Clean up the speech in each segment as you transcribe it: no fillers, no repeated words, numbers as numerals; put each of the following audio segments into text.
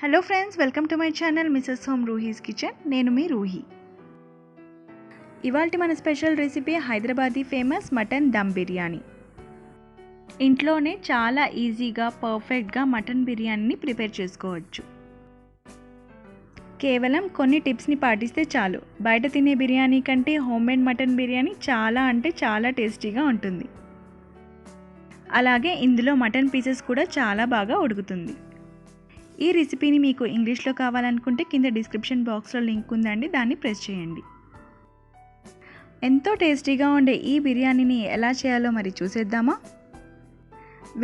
Hello friends, welcome to my channel Mrs home Roohi's kitchen. నేను మీ రూహి. ఇవాల్టి మన special recipe Hyderabadi famous mutton dum biryani. ఇంట్లోనే చాలా ఈజీగా పర్ఫెక్ట్గా మటన్ బిర్యానీని ప్రిపేర్ చేసుకోవచ్చు. కేవలం కొన్ని టిప్స్ని పాటిస్తే చాలు. బయట తినే బిర్యానీ కంటే హోమ్మేడ్ మటన్ బిర్యానీ చాలా అంటే చాలా టేస్టీగా ఉంటుంది. అలాగే ఇందులో మటన్ పీసెస్ కూడా చాలా బాగా ఉడుకుతుంది. ఈ రెసిపీని మీకు ఇంగ్లీష్లో కావాలనుకుంటే కింద డిస్క్రిప్షన్ బాక్స్లో లింక్ ఉందండి, దాన్ని ప్రెస్ చేయండి. ఎంతో టేస్టీగా ఉండే ఈ బిర్యానీని ఎలా చేయాలో మరి చూసేద్దామా?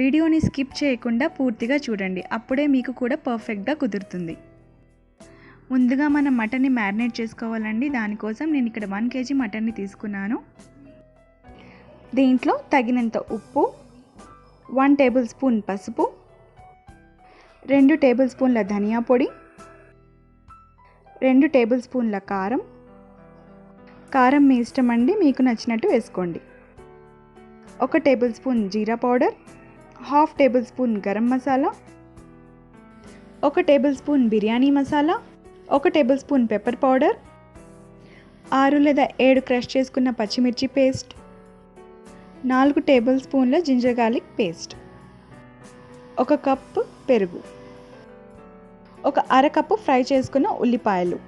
వీడియోని స్కిప్ చేయకుండా పూర్తిగా చూడండి, అప్పుడే మీకు కూడా పర్ఫెక్ట్గా కుదురుతుంది. ముందుగా మనం మటన్ని మ్యారినేట్ చేసుకోవాలండి. దానికోసం నేను ఇక్కడ 1 kg మటన్ని తీసుకున్నాను. దీంట్లో తగినంత ఉప్పు, 1 టేబుల్ స్పూన్ పసుపు, 2 టేబుల్ స్పూన్ల ధనియా పొడి, 2 టేబుల్ స్పూన్ల కారం. కారం మీ ఇష్టం అండి, మీకు నచ్చినట్టు వేసుకోండి. 1 టేబుల్ స్పూన్ జీరా powder, 1/2 tablespoon garam masala, 1 tablespoon biryani masala, 1 tablespoon pepper powder, 6 లేదా 7 క్రష్ చేసుకున్న పచ్చిమిర్చి పేస్ట్, 4 టేబుల్ స్పూన్ల జింజర్ గార్లిక్ పేస్ట్, 1 కప్పు పెరుగు, 1 అరకప్పు ఫ్రై చేసుకున్న ఉల్లిపాయలు,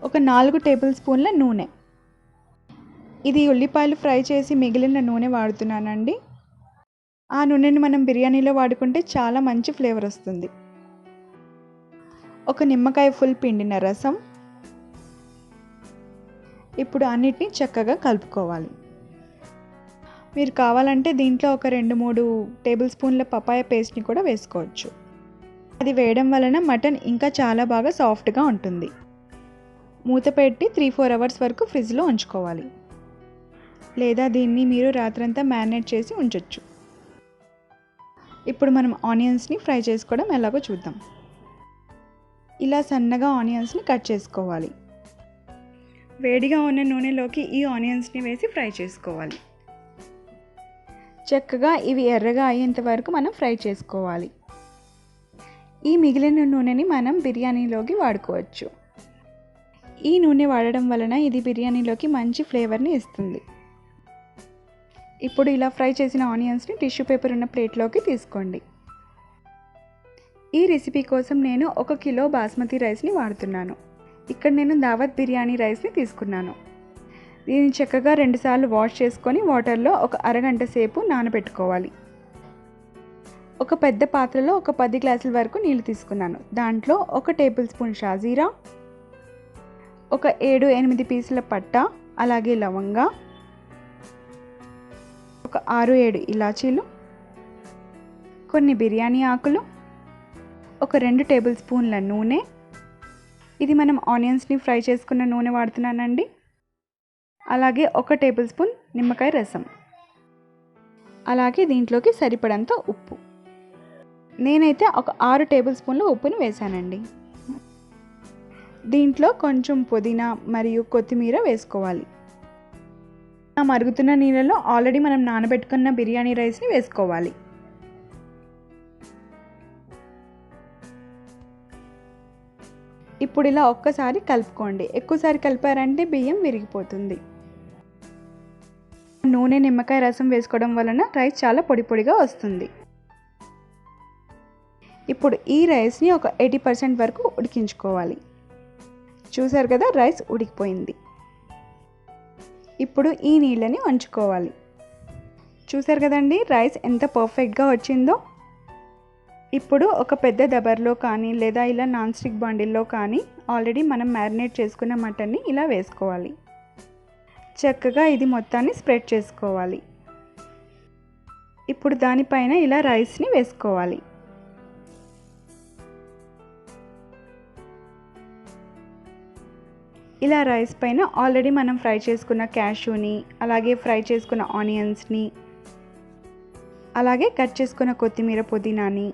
1 4 టేబుల్ స్పూన్ల నూనె. ఇది ఉల్లిపాయలు ఫ్రై చేసి మిగిలిన నూనె వాడుతున్నానండి. ఆ నూనెని మనం బిర్యానీలో వాడుకుంటే చాలా మంచి ఫ్లేవర్ వస్తుంది. 1 నిమ్మకాయ ఫుల్ పిండిన రసం. ఇప్పుడు అన్నిటిని చక్కగా కలుపుకోవాలి. మీరు కావాలంటే దీంట్లో ఒక 2-3 టేబుల్ స్పూన్ల పపాయ పేస్ట్ని కూడా వేసుకోవచ్చు. అది వేయడం వలన మటన్ ఇంకా చాలా బాగా సాఫ్ట్గా ఉంటుంది. మూత పెట్టి 3-4 అవర్స్ వరకు ఫ్రిడ్జ్లో ఉంచుకోవాలి, లేదా దీన్ని మీరు రాత్రంతా మ్యారినేట్ చేసి ఉంచవచ్చు. ఇప్పుడు మనం ఆనియన్స్ని ఫ్రై చేసుకోవడం ఎలాగో చూద్దాం. ఇలా సన్నగా ఆనియన్స్ని కట్ చేసుకోవాలి. వేడిగా ఉన్న నూనెలోకి ఈ ఆనియన్స్ని వేసి ఫ్రై చేసుకోవాలి. చక్కగా ఇవి ఎర్రగా అయ్యేంత వరకు మనం ఫ్రై చేసుకోవాలి. ఈ మిగిలిన నూనెని మనం బిర్యానీలోకి వాడుకోవచ్చు. ఈ నూనె వాడడం వలన ఇది బిర్యానీలోకి మంచి ఫ్లేవర్ని ఇస్తుంది. ఇప్పుడు ఇలా ఫ్రై చేసిన ఆనియన్స్ని టిష్యూ పేపర్ ఉన్న ప్లేట్లోకి తీసుకోండి. ఈ రెసిపీ కోసం నేను 1 కిలో బాస్మతి రైస్ని వాడుతున్నాను. ఇక్కడ నేను దావత్ బిర్యానీ రైస్ని తీసుకున్నాను. దీన్ని చక్కగా 2 సార్లు వాష్ చేసుకొని వాటర్లో ఒక అరగంట సేపు నానబెట్టుకోవాలి. ఒక పెద్ద పాత్రలో ఒక 10 గ్లాసుల వరకు నీళ్ళు తీసుకున్నాను. దాంట్లో 1 టేబుల్ స్పూన్ షాజీరా, ఒక 7-8 పీసుల పట్టా, అలాగే లవంగా, ఒక 6-7 ఇలాచీలు, కొన్ని బిర్యానీ ఆకులు, ఒక 2 టేబుల్ స్పూన్ల నూనె. ఇది మనం ఆనియన్స్ని ఫ్రై చేసుకున్న నూనె వాడుతున్నానండి. అలాగే 1 టేబుల్ స్పూన్ నిమ్మకాయ రసం, అలాగే దీంట్లోకి సరిపడంత ఉప్పు. నేనైతే ఒక 6 టేబుల్ స్పూన్ల ఉప్పుని వేసానండి. దీంట్లో కొంచెం పుదీనా మరియు కొత్తిమీర వేసుకోవాలి. మరుగుతున్న నీళ్ళలో ఆల్రెడీ మనం నానబెట్టుకున్న బిర్యానీ రైస్ని వేసుకోవాలి. ఇప్పుడు ఇలా ఒక్కసారి కలుపుకోండి. ఎక్కువసారి కలిపారంటే బియ్యం విరిగిపోతుంది. నూనె, నిమ్మకాయ రసం వేసుకోవడం వలన రైస్ చాలా పొడి పొడిగా వస్తుంది. ఇప్పుడు ఈ రైస్ని ఒక 80% వరకు ఉడికించుకోవాలి. చూసారు కదా, రైస్ ఉడికిపోయింది. ఇప్పుడు ఈ నీళ్ళని ఉంచుకోవాలి. చూసారు కదండి రైస్ ఎంత పర్ఫెక్ట్గా వచ్చిందో. ఇప్పుడు ఒక పెద్ద దబర్లో కానీ లేదా ఇలా నాన్ స్టిక్ బండిల్లో కానీ ఆల్రెడీ మనం మ్యారినేట్ చేసుకున్న మటన్ని ఇలా వేసుకోవాలి. చక్కగా ఇది మొత్తాన్ని స్ప్రెడ్ చేసుకోవాలి. ఇప్పుడు దానిపైన ఇలా రైస్ని వేసుకోవాలి. ఇలా రైస్ పైన ఆల్రెడీ మనం ఫ్రై చేసుకున్న క్యాష్యూని, అలాగే ఫ్రై చేసుకున్న ఆనియన్స్ని, అలాగే కట్ చేసుకున్న కొత్తిమీర, పుదీనాని,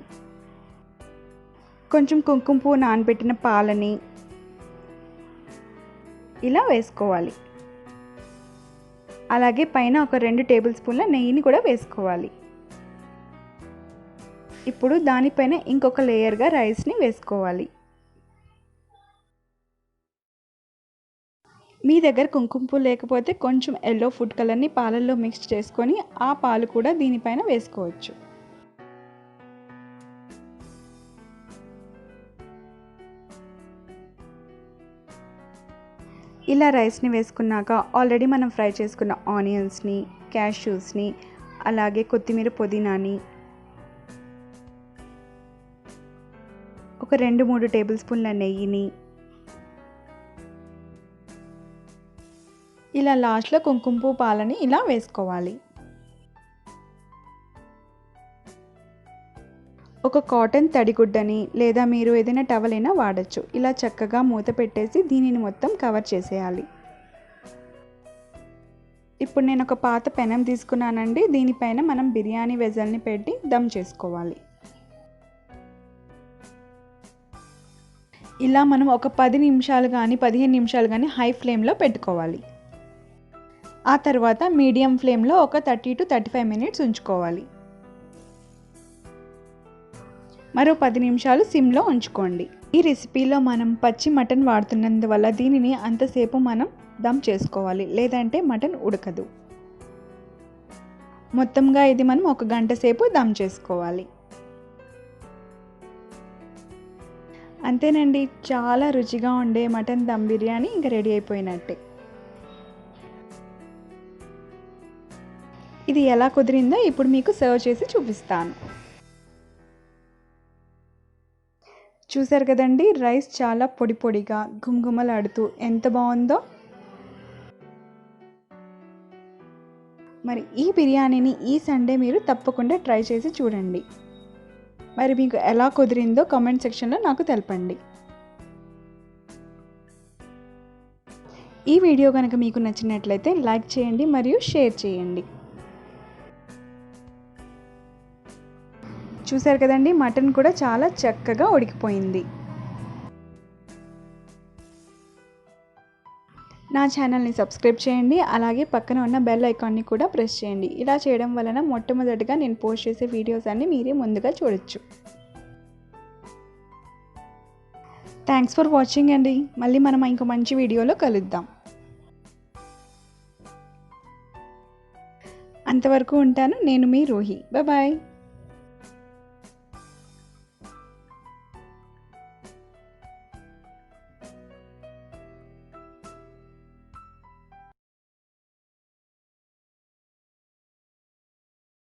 కొంచెం కుంకుమ పువ్వు నానబెట్టిన పాలని ఇలా వేసుకోవాలి. అలాగే పైన ఒక 2 టేబుల్ స్పూన్ల నెయ్యిని కూడా వేసుకోవాలి. ఇప్పుడు దానిపైన ఇంకొక లేయర్గా రైస్ని వేసుకోవాలి. మీ దగ్గర కుంకుమ పువ్వు లేకపోతే కొంచెం ఎల్లో ఫుడ్ కలర్ని పాలల్లో మిక్స్ చేసుకొని ఆ పాలు కూడా దీనిపైన వేసుకోవచ్చు. ఇలా రైస్ని వేసుకున్నాక ఆల్రెడీ మనం ఫ్రై చేసుకున్న ఆనియన్స్ని, క్యాష్యూస్ని, అలాగే కొత్తిమీర, పుదీనాని, ఒక 2-3 టేబుల్ స్పూన్ల నెయ్యిని, ఇలా లాస్ట్లో కుంకుమ పువ్వు పాలని ఇలా వేసుకోవాలి. ఒక కాటన్ తడిగుడ్డని లేదా మీరు ఏదైనా టవల్ అయినా వాడచ్చు. ఇలా చక్కగా మూత పెట్టేసి దీనిని మొత్తం కవర్ చేసేయాలి. ఇప్పుడు నేను ఒక పాత పెనం తీసుకున్నానండి. దీనిపైన మనం బిర్యానీ వెజల్ని పెట్టి దమ్ చేసుకోవాలి. ఇలా మనం ఒక 10 నిమిషాలు కానీ 15 నిమిషాలు కానీ హై ఫ్లేమ్లో పెట్టుకోవాలి. ఆ తర్వాత మీడియం ఫ్లేమ్లో ఒక 30 to 35 మినిట్స్ ఉంచుకోవాలి. మరో 10 నిమిషాలు సిమ్లో ఉంచుకోండి. ఈ రెసిపీలో మనం పచ్చి మటన్ వాడుతున్నందువల్ల దీనిని అంతసేపు మనం దమ్ చేసుకోవాలి, లేదంటే మటన్ ఉడకదు. మొత్తంగా ఇది మనం 1 గంట సేపు దమ్ చేసుకోవాలి. అంతేనండి, చాలా రుచిగా ఉండే మటన్ దమ్ బిర్యానీ ఇంకా రెడీ అయిపోయినట్టే. ఇది ఎలా కుదిరిందో ఇప్పుడు మీకు సర్వ్ చేసి చూపిస్తాను. చూసారు కదండి, రైస్ చాలా పొడి పొడిగా గుమగుమలాడుతూ ఎంత బాగుందో. మరి ఈ బిర్యానీని ఈ సండే మీరు తప్పకుండా ట్రై చేసి చూడండి. మరి మీకు ఎలా కుదిరిందో కామెంట్ సెక్షన్లో నాకు తెలపండి. ఈ వీడియో కనుక మీకు నచ్చినట్లయితే లైక్ చేయండి మరియు షేర్ చేయండి. చూసారు కదండి, మటన్ కూడా చాలా చక్కగా ఉడికిపోయింది. నా ఛానల్ని సబ్స్క్రైబ్ చేయండి, అలాగే పక్కన ఉన్న బెల్ ఐకాన్ని కూడా ప్రెస్ చేయండి. ఇలా చేయడం వలన మొట్టమొదటిగా నేను పోస్ట్ చేసే వీడియోస్ అన్ని మీరే ముందుగా చూడొచ్చు. థ్యాంక్స్ ఫర్ వాచింగ్ అండి. మళ్ళీ మనం ఇంకో మంచి వీడియోలో కలుద్దాం. అంతవరకు ఉంటాను. నేను మీ రూహి. బాయ్.